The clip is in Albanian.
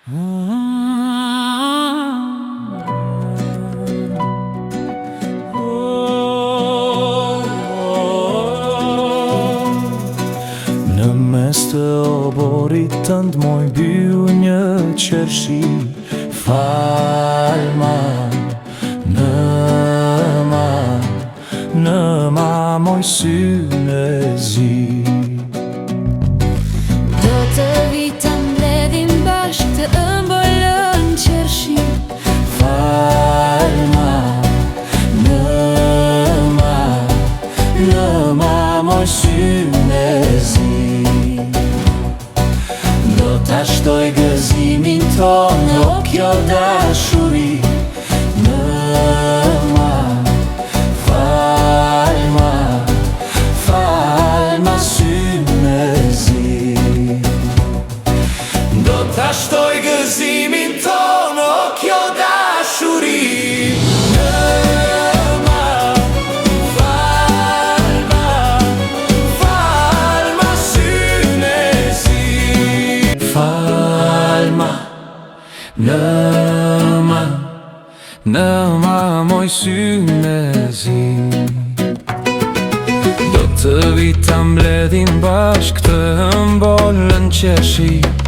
Në mes të oborit tënd moj byu një qershi. Falma, në ma moj synë e zi. Do të vita mbledhim bashk të ëmbolën qershi. Falma, në ma moj synë e zi. Do ta shtoj gëzimin tonë, o kjo dashuri. Falma synë e zi. Do ta shtoj gëzimin tonë, o kjo dashuri. Në ma moj synë e zi. Do të vita mbledhim bashk të ëmbolën qershi.